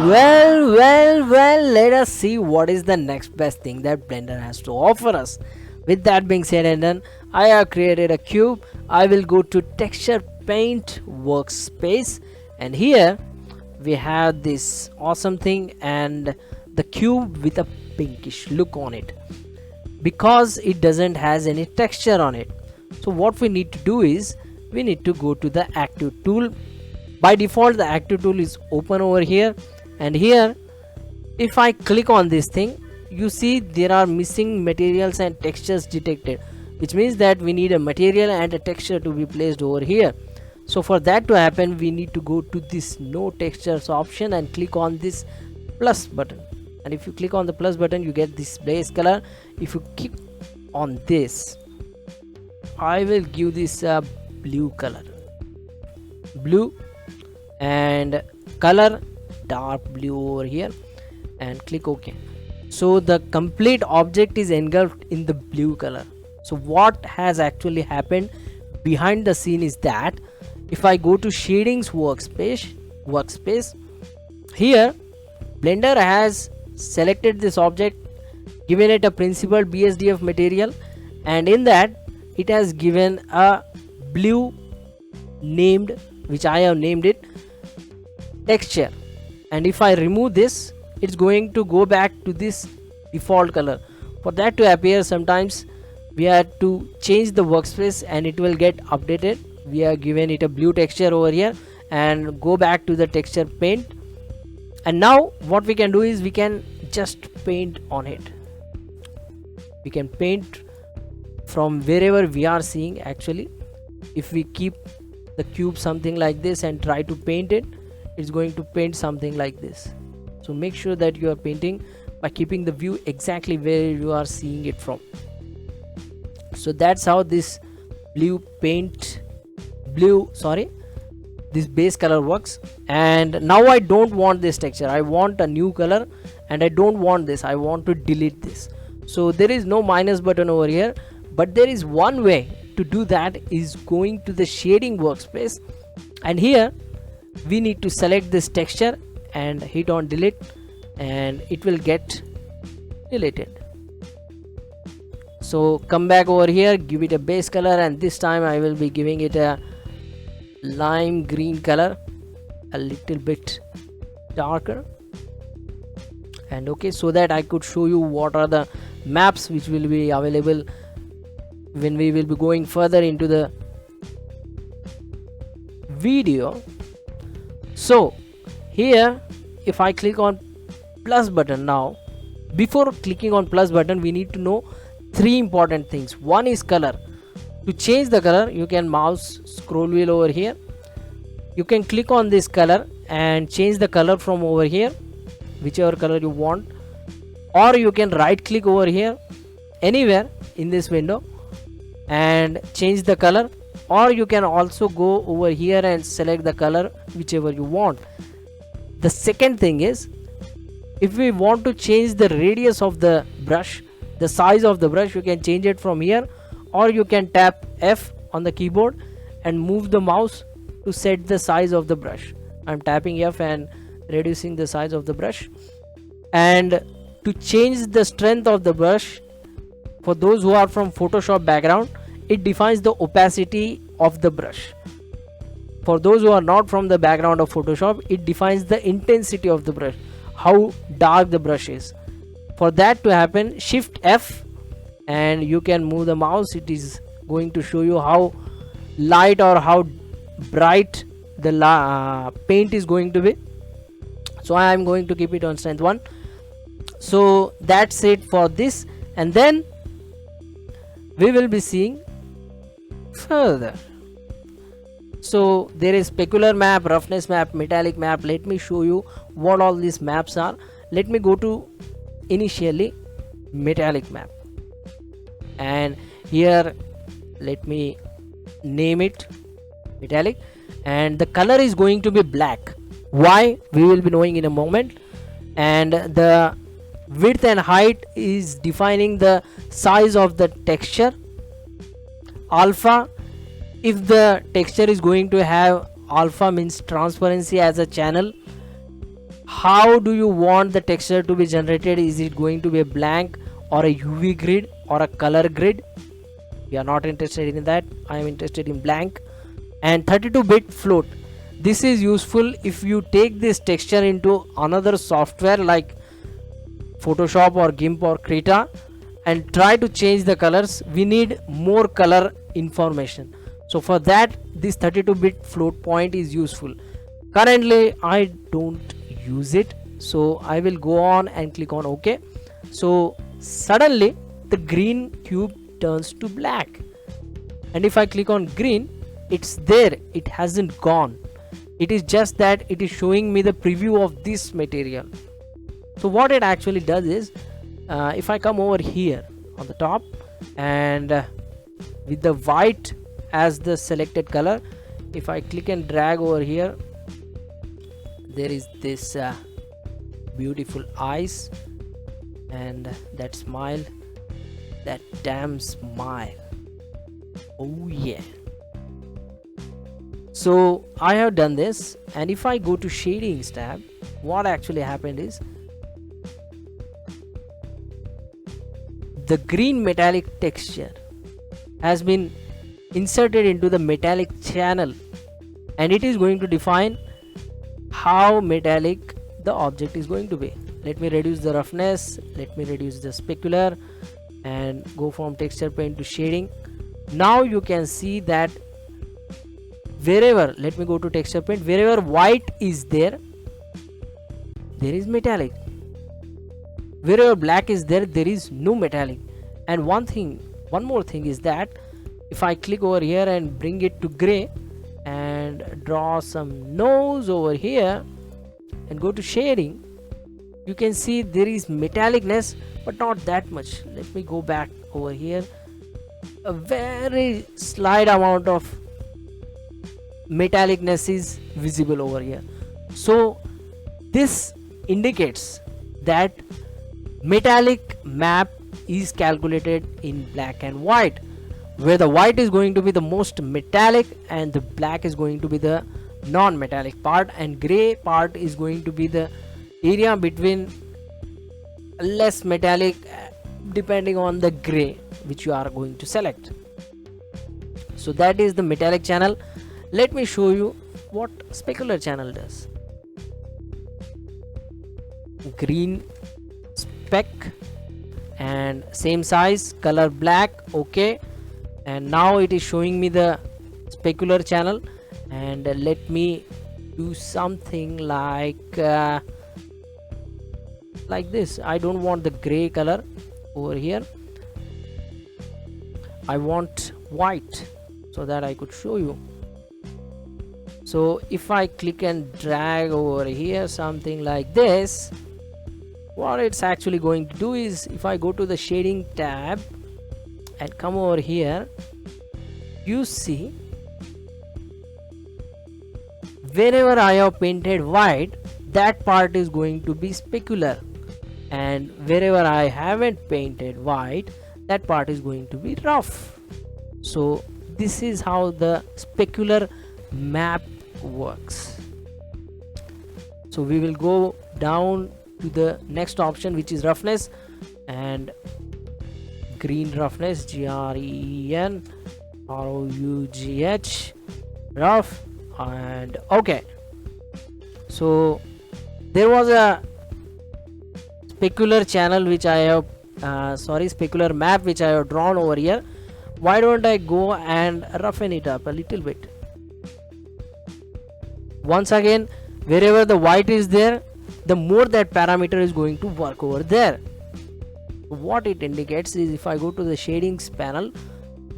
Well, let us see what is the next best thing that Blender has to offer us. With that being said and done, I have created a cube. I will go to texture paint workspace, and here we have this awesome thing and the cube with a pinkish look on it because it doesn't has any texture on it. So what we need to do is we need to go to the active tool. By default the active tool is open over here, and here if I click on this thing, you see there are missing materials and textures detected, which means that we need a material and a texture to be placed over here. So for that to happen, we need to go to this no textures option and click on this plus button, and if you click on the plus button you get this base color. If you click on this, I will give this a blue color, blue, and color dark blue over here, and click OK. So the complete object is engulfed in the blue color. So what has actually happened behind the scene is that if I go to shadings workspace, here Blender has selected this object, given it a principal BSDF material, and in that it has given a blue named, which I have named it texture. And if I remove this, it's going to go back to this default color. For that to appear, sometimes we have to change the workspace and it will get updated. We have given it a blue texture over here, and go back to the texture paint, and now what we can do is we can just paint on it. We can paint from wherever we are seeing. Actually, if we keep the cube something like this and try to paint it, it's going to paint something like this. So make sure that you are painting by keeping the view exactly where you are seeing it from. So that's how this this base color works. And now I don't want this texture, I want a new color, and I don't want this, I want to delete this. So there is no minus button over here, but there is one way to do that, is going to the shading workspace, and here we need to select this texture and hit on delete, and it will get deleted. So come back over here, give it a base color, and this time I will be giving it a lime green color, a little bit darker. And okay, so that I could show you what are the maps which will be available when we will be going further into the video. So here if I click on plus button, now before clicking on plus button we need to know three important things. One is color. To change the color, you can mouse scroll wheel over here, you can click on this color and change the color from over here, whichever color you want, or you can right click over here anywhere in this window and change the color, or you can also go over here and select the color whichever you want. The second thing is, if we want to change the radius of the brush, the size of the brush, you can change it from here, or you can tap F on the keyboard and move the mouse to set the size of the brush. I'm tapping F and reducing the size of the brush. And to change the strength of the brush, for those who are from Photoshop background, it defines the opacity of the brush. For those who are not from the background of Photoshop, it defines the intensity of the brush, how dark the brush is. For that to happen, shift F and you can move the mouse. It is going to show you how light or how bright the paint is going to be. So I am going to keep it on strength 1. So that's it for this, and then we will be seeing further. So there is specular map, roughness map, metallic map. Let me show you what all these maps are. Let me go to initially metallic map, and here let me name it metallic, and the color is going to be black. Why, we will be knowing in a moment. And the width and height is defining the size of the texture. Alpha If the texture is going to have alpha, means transparency, as a channel, how do you want the texture to be generated? Is it going to be a blank or a UV grid or a color grid? We are not interested in that. I am interested in blank. And 32-bit float, this is useful if you take this texture into another software like Photoshop or GIMP or Krita and try to change the colors. We need more color information, so for that this 32-bit float point is useful. Currently I don't use it, so I will go on and click on OK. So suddenly the green cube turns to black, and if I click on green, it's there, it hasn't gone. It is just that it is showing me the preview of this material. So what it actually does is, if I come over here on the top and with the white as the selected color, if I click and drag over here, there is this beautiful eyes and that smile, that damn smile. Oh yeah. So I have done this, and if I go to shadings tab, what actually happened is the green metallic texture has been inserted into the metallic channel, and it is going to define how metallic the object is going to be. Let me reduce the roughness, let me reduce the specular, and go from texture paint to shading. Now you can see that wherever, let me go to texture paint, wherever white is there, there is metallic. Wherever black is there, there is no metallic. And one more thing is that if I click over here and bring it to gray and draw some nose over here and go to shading, you can see there is metallicness, but not that much. Let me go back over here. A very slight amount of metallicness is visible over here. So this indicates that metallic map is calculated in black and white, where the white is going to be the most metallic and the black is going to be the non-metallic part, and gray part is going to be the area between less metallic, depending on the gray which you are going to select. So that is the metallic channel. Let me show you what specular channel does. Green spec and same size, color black, okay, and now it is showing me the specular channel. And let me do something like this. I don't want the gray color over here, I want white so that I could show you. So if I click and drag over here something like this, what it's actually going to do is, if I go to the shading tab and come over here, you see wherever I have painted white, that part is going to be specular, and wherever I haven't painted white, that part is going to be rough. So this is how the specular map works. So we will go down to the next option, which is roughness, and green roughness, GREN ROUGH, rough, and okay. So there was a specular channel which I have specular map which I have drawn over here. Why don't I go and roughen it up a little bit? Once again, wherever the white is there, the more that parameter is going to work over there. What it indicates is, if I go to the shadings panel,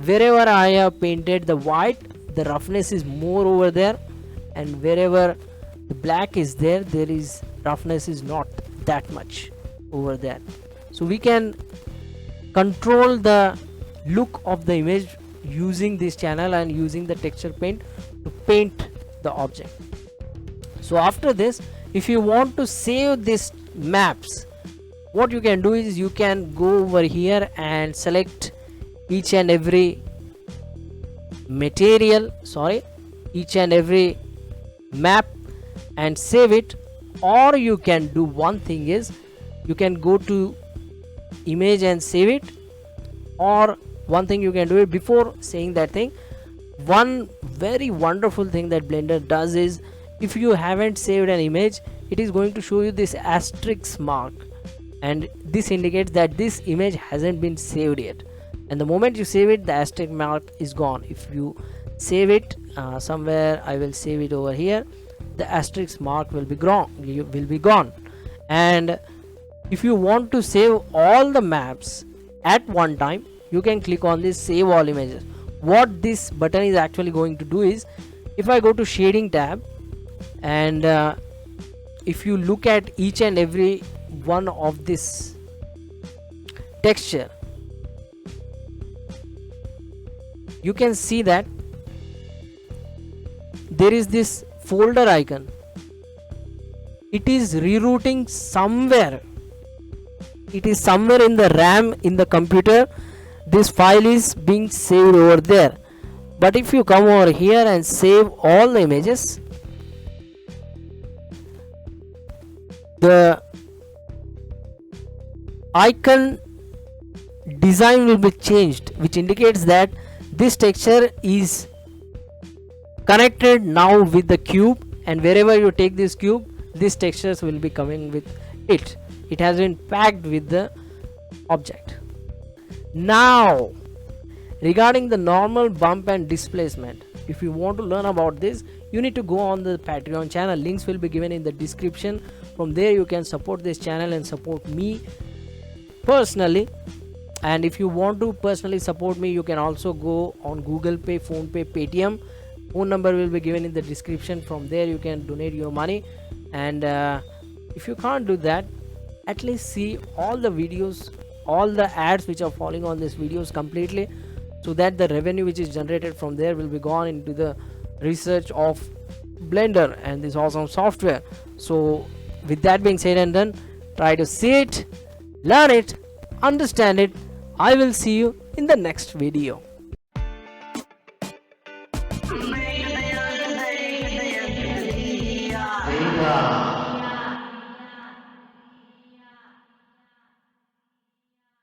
wherever I have painted the white, the roughness is more over there, and wherever the black is there, there is roughness is not that much over there. So we can control the look of the image using this channel and using the texture paint to paint the object. So after this, if you want to save these maps, what you can do is you can go over here and select each and every each and every map and save it. Or you can do one thing is you can go to image and save it, or one thing you can do it. Before saying that thing, one very wonderful thing that Blender does is, if you haven't saved an image, it is going to show you this asterisk mark, and this indicates that this image hasn't been saved yet, and the moment you save it, the asterisk mark is gone. If you save it somewhere, I will save it over here, the asterisk mark will be gone. And if you want to save all the maps at one time, you can click on this save all images. What this button is actually going to do is, if I go to shading tab, and if you look at each and every one of this texture, you can see that there is this folder icon. It is rerouting somewhere. It is somewhere in the RAM in the computer. This file is being saved over there. But if you come over here and save all the images, the icon design will be changed, which indicates that this texture is connected now with the cube, and wherever you take this cube, these textures will be coming with it. It has been packed with the object. Now, regarding the normal bump and displacement, if you want to learn about this, you need to go on the Patreon channel. Links will be given in the description. From there you can support this channel and support me personally. And if you want to personally support me, you can also go on Google Pay, Phone Pay, Paytm. Phone number will be given in the description. From there you can donate your money. And if you can't do that, at least see all the videos, all the ads which are following on these videos completely, so that the revenue which is generated from there will be gone into the research of Blender and this awesome software. So with that being said and done, try to see it, learn it, understand it. I will see you in the next video.